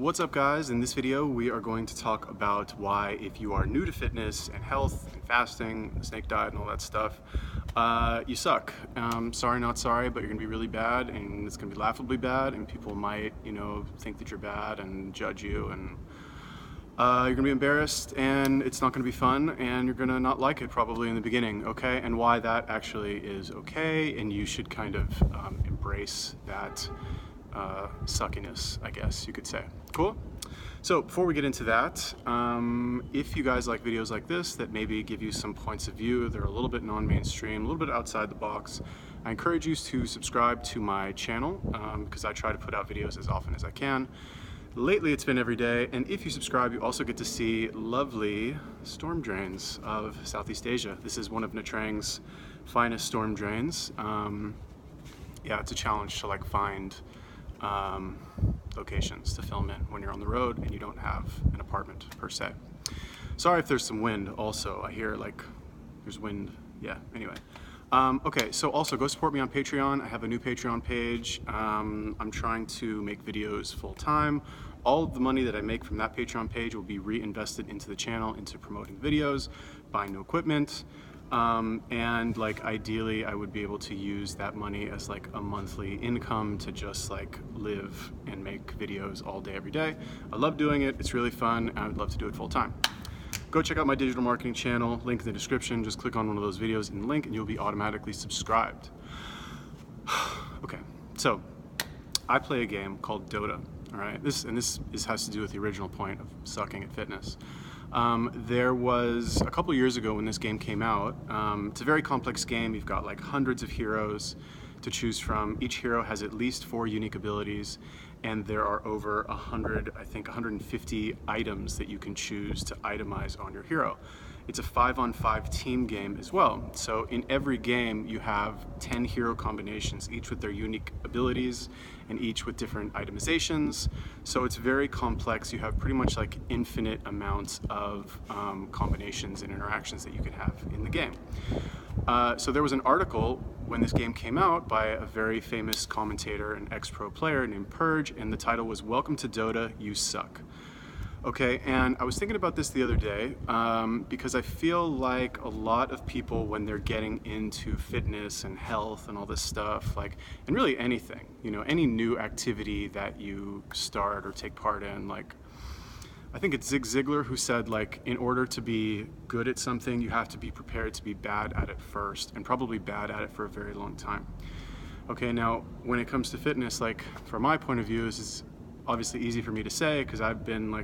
What's up, guys? In this video we are going to talk about why, if you are new to fitness and health and fasting, the snake diet and all that stuff, you suck. Sorry, not sorry, but you're gonna be really bad, and it's gonna be laughably bad, and people might, think that you're bad and judge you, and you're gonna be embarrassed, and it's not gonna be fun, and you're gonna not like it probably in the beginning, okay? And why that actually is okay, and you should kind of embrace that suckiness, I guess you could say. Cool? So before we get into that, if you guys like videos like this that maybe give you some points of view, they're a little bit non-mainstream, a little bit outside the box, I encourage you to subscribe to my channel because I try to put out videos as often as I can. Lately it's been every day, and if you subscribe, you also get to see lovely storm drains of Southeast Asia. This is one of Nha Trang's finest storm drains. Yeah, it's a challenge to find locations to film in when you're on the road and you don't have an apartment per se. Sorry if there's some wind also. I hear there's wind. Yeah, anyway. Okay, so also go support me on Patreon. I have a new Patreon page. I'm trying to make videos full time. All of the money that I make from that Patreon page will be reinvested into the channel, into promoting videos, buying new equipment, and ideally I would be able to use that money as a monthly income to just live and make videos all day, every day. I love doing it. It's really fun, and I would love to do it full time. Go check out my digital marketing channel, link in the description. Just click on one of those videos in the link and you'll be automatically subscribed. Okay, so I play a game called Dota, all right? This has to do with the original point of sucking at fitness. There was a couple years ago when this game came out. It's a very complex game. You've got hundreds of heroes to choose from. Each hero has at least 4 unique abilities, and there are over 150 items that you can choose to itemize on your hero. It's a 5-on-5 team game as well. So in every game you have 10 hero combinations, each with their unique abilities and each with different itemizations. So it's very complex. You have pretty much infinite amounts of combinations and interactions that you can have in the game. So there was an article when this game came out by a very famous commentator and ex-pro player named Purge, and the title was "Welcome to Dota, You Suck." Okay, and I was thinking about this the other day because I feel like a lot of people, when they're getting into fitness and health and all this stuff, and really anything, any new activity that you start or take part in, I think it's Zig Ziglar who said, in order to be good at something, you have to be prepared to be bad at it first, and probably bad at it for a very long time. Okay, now when it comes to fitness, from my point of view, this is obviously easy for me to say because I've been I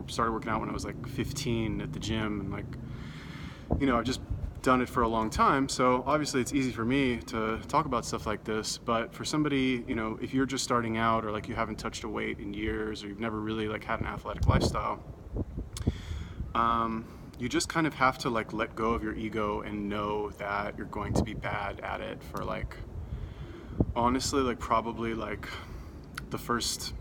started working out when I was 15 at the gym, and I've just done it for a long time, so obviously it's easy for me to talk about stuff like this. But for somebody, if you're just starting out, or you haven't touched a weight in years, or you've never really had an athletic lifestyle, you just kind of have to let go of your ego and know that you're going to be bad at it for honestly probably the first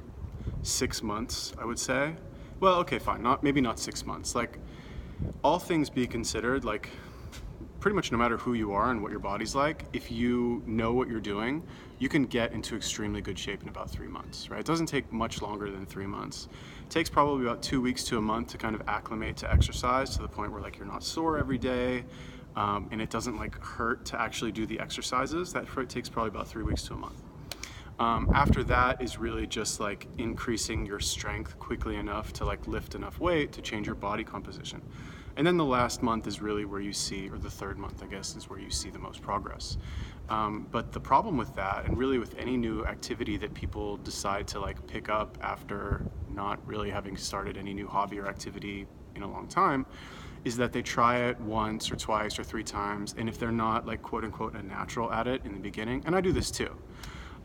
6 months, I would say. Well, okay, fine, maybe not 6 months. All things being considered, pretty much no matter who you are and what your body's like, if you know what you're doing, you can get into extremely good shape in about 3 months, right? It doesn't take much longer than 3 months. It takes probably about 2 weeks to a month to kind of acclimate to exercise to the point where you're not sore every day, and it doesn't hurt to actually do the exercises. That takes probably about 3 weeks to a month. After that is really just increasing your strength quickly enough to lift enough weight to change your body composition. And then the last month is really where you see, or the third month I guess, is where you see the most progress. But the problem with that, and really with any new activity that people decide to pick up after not really having started any new hobby or activity in a long time, is that they try it once or twice or 3 times, and if they're not quote unquote a natural at it in the beginning, and I do this too,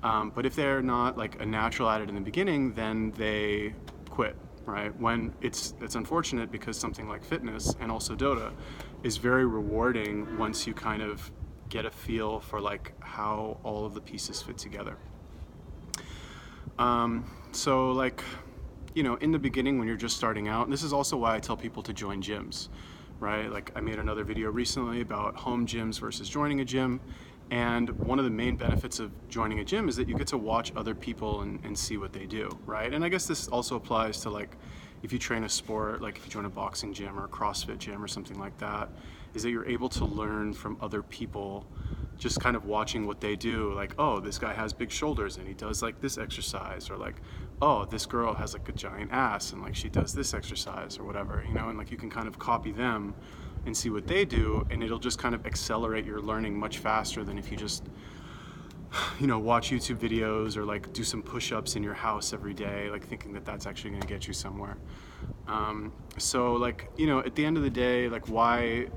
but if they're not a natural at it in the beginning, then they quit, right? When it's unfortunate because something like fitness and also Dota is very rewarding once you kind of get a feel for how all of the pieces fit together. So in the beginning when you're just starting out, and this is also why I tell people to join gyms, right? I made another video recently about home gyms versus joining a gym. And one of the main benefits of joining a gym is that you get to watch other people and see what they do, right? And I guess this also applies to like if you train a sport, like if you join a boxing gym or a CrossFit gym or something like that, is that you're able to learn from other people just kind of watching what they do. Like, oh, this guy has big shoulders and he does like this exercise, or like, oh, this girl has like a giant ass and like she does this exercise or whatever, you know, and like you can kind of copy them and see what they do, and it'll just kind of accelerate your learning much faster than if you just, you know, watch YouTube videos or like do some push-ups in your house every day, like thinking that that's actually going to get you somewhere. So like, you know, at the end of the day, like why,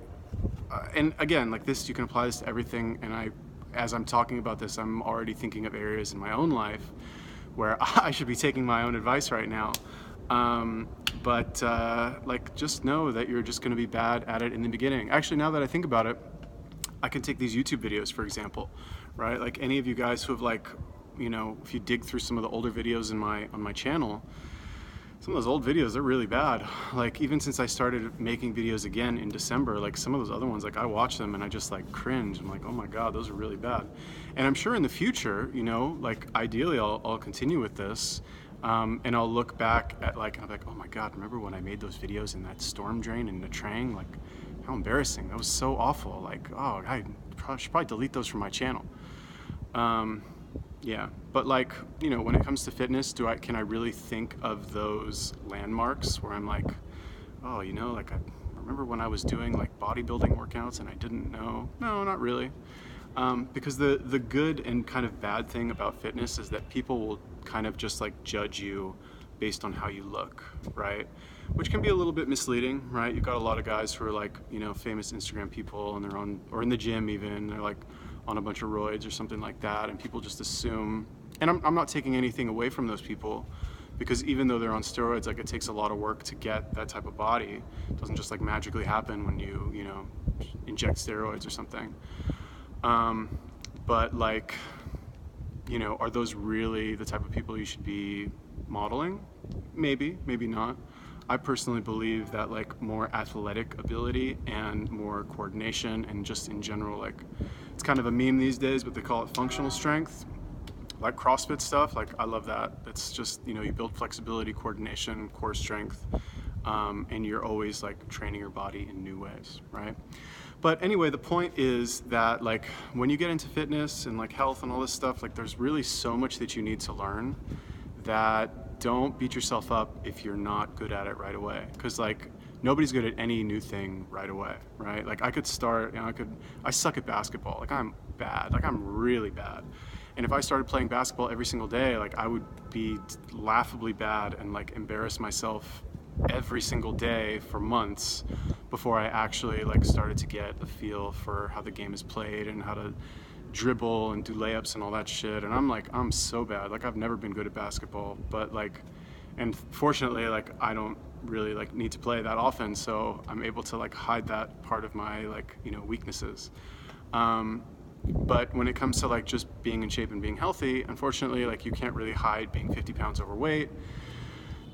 and again, like this, you can apply this to everything. And as I'm talking about this, I'm already thinking of areas in my own life where I should be taking my own advice right now. But like, just know that you're just going to be bad at it in the beginning. Actually, now that I think about it, I can take these YouTube videos, for example, right? Like any of you guys who have like, you know, if you dig through some of the older videos on my channel, some of those old videos are really bad. Like even since I started making videos again in December, like some of those other ones, like I watch them and I just like cringe. I'm like, oh my God, those are really bad. And I'm sure in the future, you know, like ideally I'll continue with this. And I'll look back at like, I'm like, oh my God, remember when I made those videos in that storm drain in Nha Trang? Like how embarrassing. That was so awful. Like, oh, I should probably delete those from my channel. Yeah, but like, you know, when it comes to fitness, can I really think of those landmarks where I'm like, oh, you know, like I remember when I was doing like bodybuilding workouts and I didn't know? No, not really. Because the good and kind of bad thing about fitness is that people will kind of just like judge you based on how you look, right? Which can be a little bit misleading, right? You've got a lot of guys who are like, you know, famous Instagram people and they're on, or in the gym even, they're like on a bunch of roids or something like that, and people just assume, and I'm not taking anything away from those people, because even though they're on steroids, like it takes a lot of work to get that type of body. It doesn't just like magically happen when you know, inject steroids or something. But like, you know, are those really the type of people you should be modeling? Maybe, maybe not. I personally believe that like more athletic ability and more coordination and just in general, like it's kind of a meme these days, but they call it functional strength, like CrossFit stuff. Like I love that. It's just, you know, you build flexibility, coordination, core strength, and you're always like training your body in new ways, right? But anyway, the point is that like when you get into fitness and like health and all this stuff, like there's really so much that you need to learn that don't beat yourself up if you're not good at it right away. Because like nobody's good at any new thing right away, right? Like I could start, you know, I suck at basketball. Like I'm bad, like I'm really bad. And if I started playing basketball every single day, like I would be laughably bad and like embarrass myself every single day for months before I actually like started to get a feel for how the game is played and how to dribble and do layups and all that shit. And I'm so bad. Like I've never been good at basketball, but like, and fortunately, like I don't really like need to play that often, so I'm able to like hide that part of my like, you know, weaknesses. But when it comes to like just being in shape and being healthy, unfortunately, like you can't really hide being 50 pounds overweight.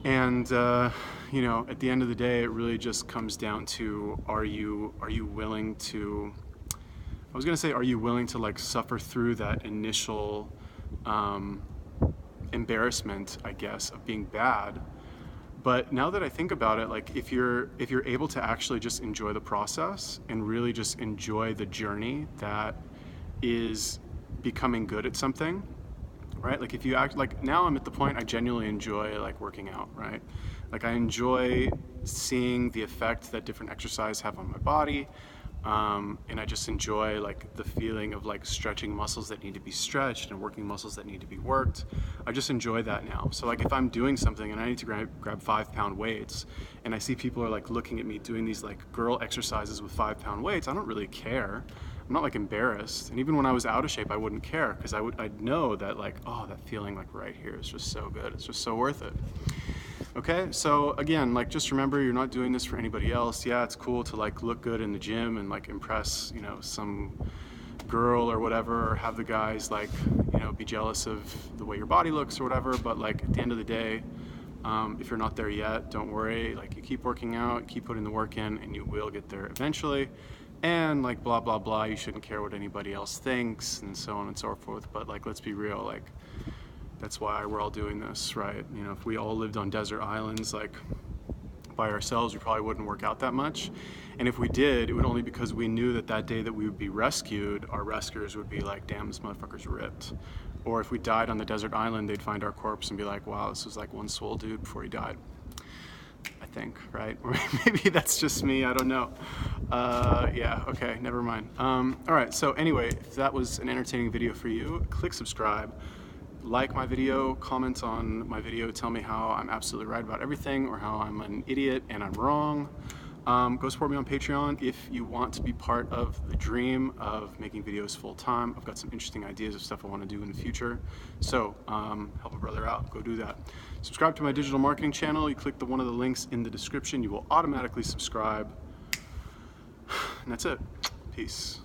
And you know, at the end of the day, it really just comes down to, are you willing to, I was gonna say, are you willing to like suffer through that initial embarrassment, I guess, of being bad? But now that I think about it, like if you're able to actually just enjoy the process and really just enjoy the journey that is becoming good at something, right? Like if you act like, now I'm at the point I genuinely enjoy like working out, right? Like I enjoy seeing the effect that different exercises have on my body. And I just enjoy like the feeling of like stretching muscles that need to be stretched and working muscles that need to be worked. I just enjoy that now. So like if I'm doing something and I need to grab 5-pound weights and I see people are like looking at me doing these like girl exercises with 5-pound weights, I don't really care. I'm not like embarrassed. And even when I was out of shape, I wouldn't care, because I'd know that like, oh, that feeling like right here is just so good. It's just so worth it. Okay, so again, like just remember, you're not doing this for anybody else. Yeah, it's cool to like look good in the gym and like impress, you know, some girl or whatever, or have the guys like, you know, be jealous of the way your body looks or whatever. But like at the end of the day, if you're not there yet, don't worry. Like you keep working out, keep putting the work in, and you will get there eventually. and like blah blah blah, you shouldn't care what anybody else thinks and so on and so forth. But like, let's be real, like that's why we're all doing this, right? You know, if we all lived on desert islands like by ourselves, we probably wouldn't work out that much. And if we did, it would only because we knew that that day that we would be rescued, our rescuers would be like, damn, this motherfucker's ripped. Or if we died on the desert island, they'd find our corpse and be like, wow, this was like one swole dude before he died. I think, right? Or maybe that's just me, I don't know. Yeah, okay, never mind. All right, so anyway, if that was an entertaining video for you, click subscribe. Like my video, comment on my video, tell me how I'm absolutely right about everything or how I'm an idiot and I'm wrong. Go support me on Patreon if you want to be part of the dream of making videos full time. I've got some interesting ideas of stuff I want to do in the future. So help a brother out, go do that. Subscribe to my digital marketing channel. You click one of the links in the description, you will automatically subscribe. And that's it. Peace.